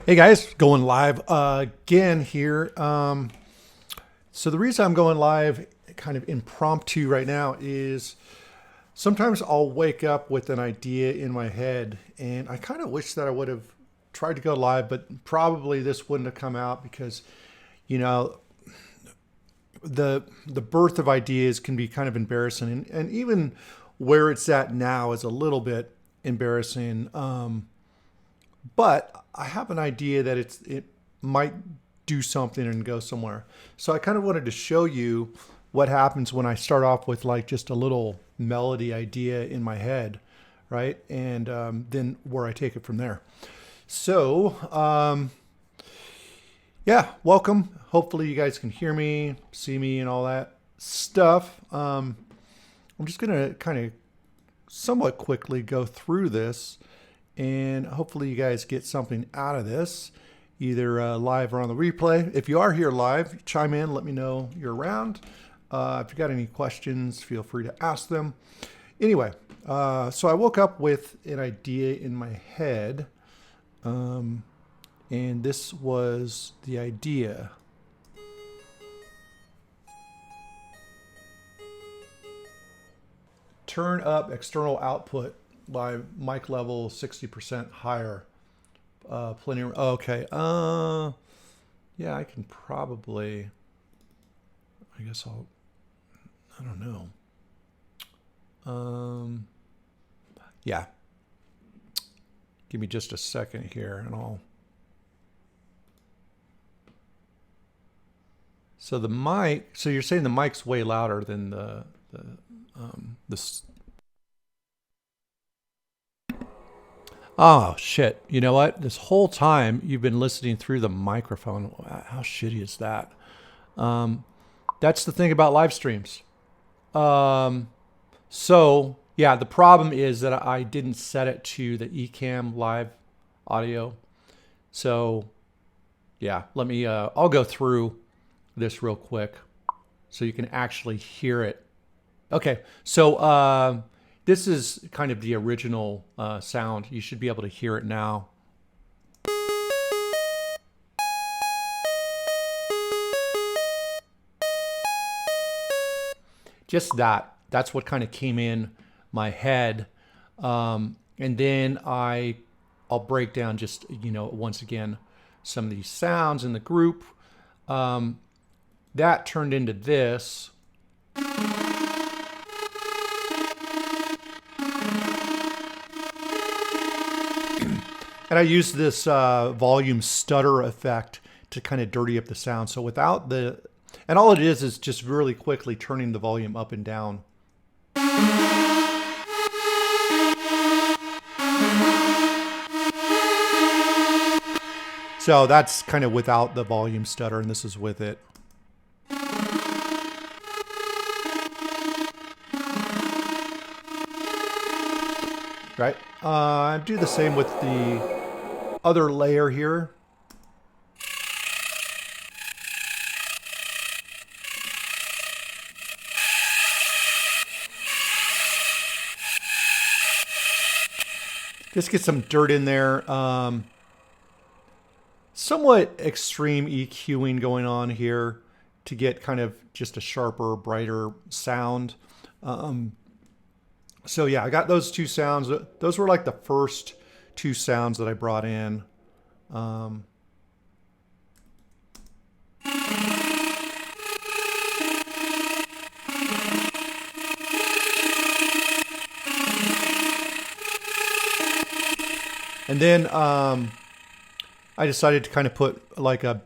Hey guys, going live again here. So the reason I'm going live kind of impromptu right now is sometimes I'll wake up with an idea in my head and I kind of wish that I would have tried to go live, but probably this wouldn't have come out because, you know, the birth of ideas can be kind of embarrassing and even where it's at now is a little bit embarrassing. But I have an idea that it might do something and go somewhere. So I kind of wanted to show you what happens when I start off with like just a little melody idea in my head, right? And then where I take it from there. So yeah, welcome. Hopefully you guys can hear me, see me, and all that stuff. I'm just gonna kind of somewhat quickly go through this and hopefully you guys get something out of this, either live or on the replay. If you are here live, chime in, let me know you're around. If you got any questions, feel free to ask them. Anyway, so I woke up with an idea in my head, and this was the idea. Turn up external output by mic level 60% higher. Plenty of, okay. Yeah, I can probably, I guess I don't know. Yeah. Give me just a second here and so the mic, so you're saying the mic's way louder than the oh shit, you know what? This whole time you've been listening through the microphone. How shitty is that? That's the thing about live streams. So yeah, the problem is that I didn't set it to the Ecamm live audio. So yeah, let me, I'll go through this real quick so you can actually hear it. Okay, so this is kind of the original sound. You should be able to hear it now. Just that. That's what kind of came in my head. And then I'll break down just, you know, once again, some of these sounds in the group. That turned into this. And I use this volume stutter effect to kind of dirty up the sound. So without the, and all it is just really quickly turning the volume up and down. So that's kind of without the volume stutter, and this is with it. Right? Do the same with the other layer here. Just get some dirt in there. Somewhat extreme EQing going on here to get kind of just a sharper, brighter sound. So yeah, I got those two sounds. Those were like the first two sounds that I brought in. And then I decided to kind of put like a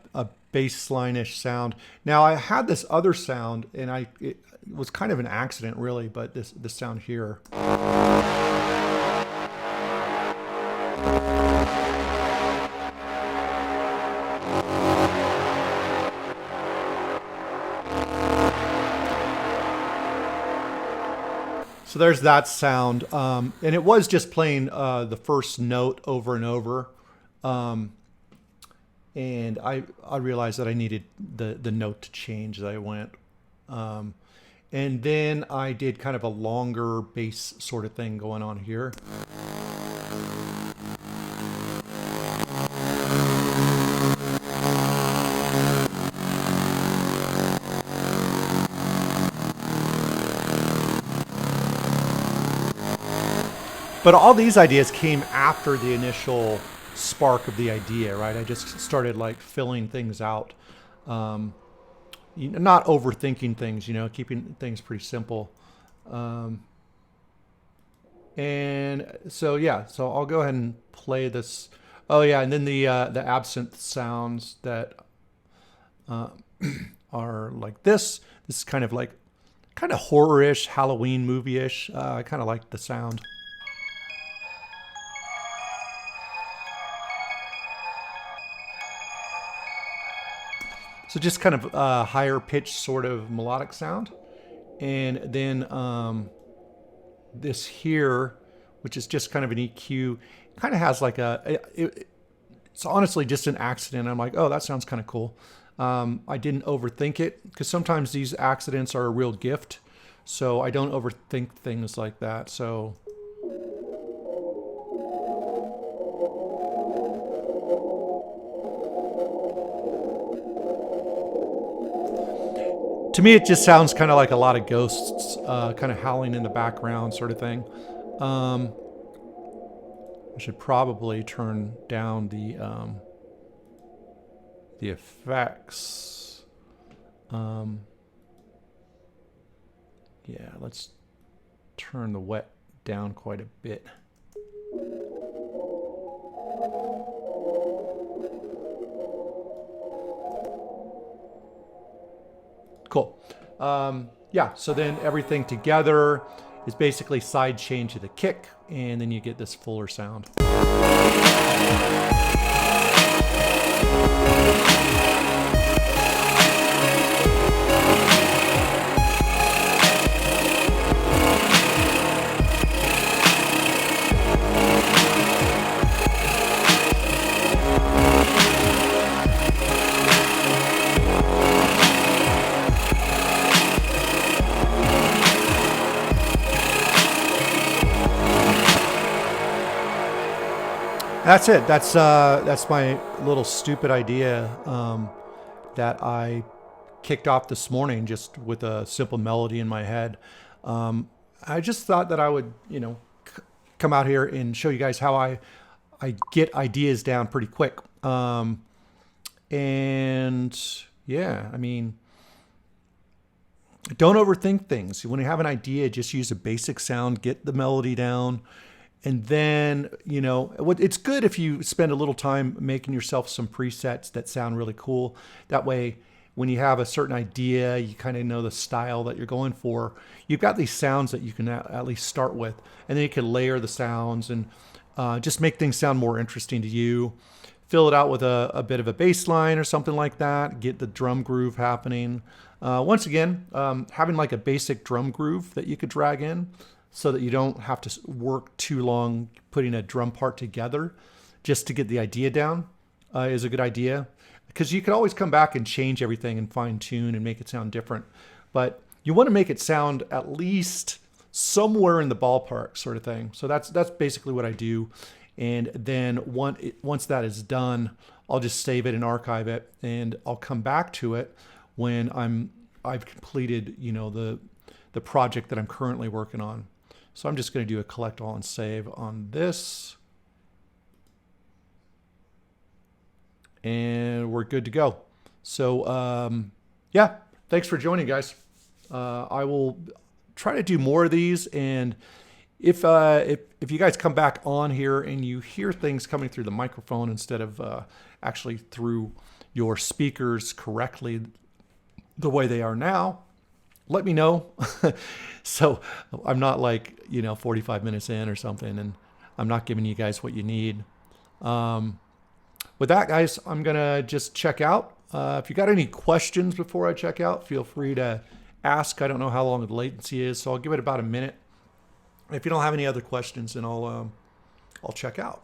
bass line-ish sound. Now I had this other sound, and it was kind of an accident, really, but this sound here. So there's that sound, and it was just playing the first note over and over. And I realized that I needed the note to change as I went. And then I did kind of a longer bass sort of thing going on here. But all these ideas came after the initial spark of the idea, right? I just started like filling things out, not overthinking things, keeping things pretty simple. And so, yeah, so I'll go ahead and play this. Oh yeah, and then the absinthe sounds that are like this. This is kind of horror-ish, Halloween movie-ish. I kind of like the sound. So just kind of higher pitched sort of melodic sound. And then this here, which is just kind of an EQ, kind of has like it's honestly just an accident. I'm like, oh, that sounds kind of cool. I didn't overthink it, because sometimes these accidents are a real gift. So I don't overthink things like that. So to me, it just sounds kind of like a lot of ghosts kind of howling in the background sort of thing. I should probably turn down the effects. Yeah, let's turn the wet down quite a bit. Cool. Yeah, so then everything together is basically side chain to the kick, and then you get this fuller sound. That's it. That's my little stupid idea that I kicked off this morning just with a simple melody in my head. I just thought that I would, come out here and show you guys how I get ideas down pretty quick. And yeah, I mean, don't overthink things. When you have an idea, just use a basic sound, get the melody down. And then, it's good if you spend a little time making yourself some presets that sound really cool. That way, when you have a certain idea, you kind of know the style that you're going for. You've got these sounds that you can at least start with. And then you can layer the sounds and just make things sound more interesting to you. Fill it out with a bit of a bass line or something like that. Get the drum groove happening. Once again, having like a basic drum groove that you could drag in, so that you don't have to work too long putting a drum part together just to get the idea down is a good idea. Because you can always come back and change everything and fine tune and make it sound different. But you want to make it sound at least somewhere in the ballpark sort of thing. So that's basically what I do. And then once that is done, I'll just save it and archive it, and I'll come back to it when I've completed, the project that I'm currently working on. So I'm just going to do a collect all and save on this. And we're good to go. So yeah, thanks for joining, guys. I will try to do more of these. And if you guys come back on here and you hear things coming through the microphone instead of actually through your speakers correctly the way they are now, let me know. So I'm not 45 minutes in or something, and I'm not giving you guys what you need. With that, guys, I'm going to just check out. If you got any questions before I check out, feel free to ask. I don't know how long the latency is, so I'll give it about a minute. If you don't have any other questions, then I'll check out.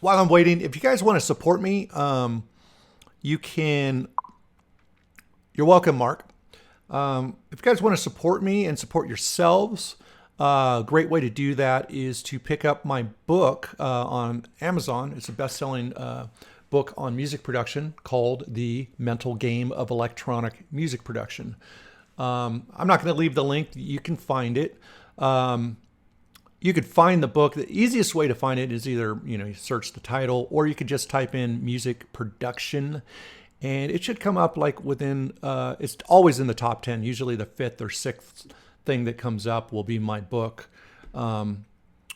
While I'm waiting, if you guys want to support me, you can. You're welcome, Mark. If you guys want to support me and support yourselves, a great way to do that is to pick up my book on Amazon. It's a best-selling book on music production called The Mental Game of Electronic Music Production. I'm not going to leave the link. You can find it. You could find the book. The easiest way to find it is either, you search the title, or you could just type in music production, and it should come up like within, it's always in the top 10. Usually the 5th or 6th thing that comes up will be my book.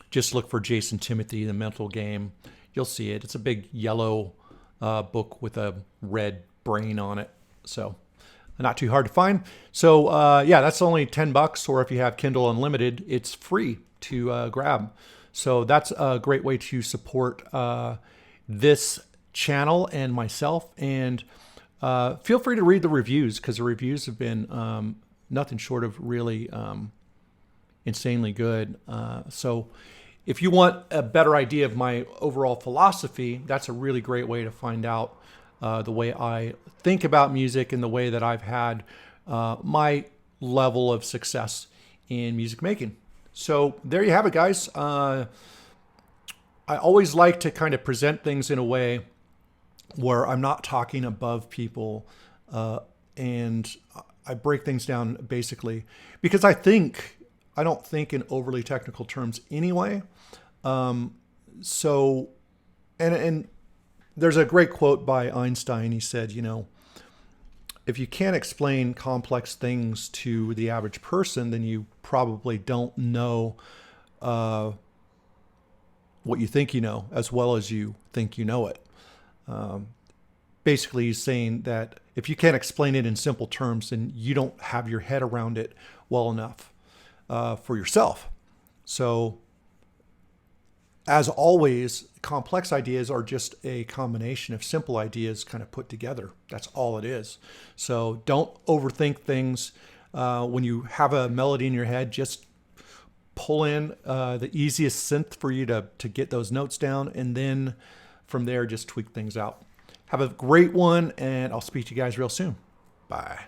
Just look for Jason Timothy, The Mental Game. You'll see it. It's a big yellow book with a red brain on it. So not too hard to find. So yeah, that's only $10, or if you have Kindle Unlimited, it's free to grab. So that's a great way to support this channel and myself. And feel free to read the reviews, because the reviews have been nothing short of really insanely good. So if you want a better idea of my overall philosophy, that's a really great way to find out the way I think about music and the way that I've had my level of success in music making. So there you have it, guys. I always like to kind of present things in a way where I'm not talking above people, and I break things down basically because I don't think in overly technical terms anyway. So, and there's a great quote by Einstein. He said, if you can't explain complex things to the average person, then you probably don't know what you think you know as well as you think you know it. Basically, he's saying that if you can't explain it in simple terms, then you don't have your head around it well enough for yourself. So, as always, complex ideas are just a combination of simple ideas kind of put together. That's all it is. So don't overthink things. When you have a melody in your head, just pull in the easiest synth for you to get those notes down. And then from there, just tweak things out. Have a great one, and I'll speak to you guys real soon. Bye.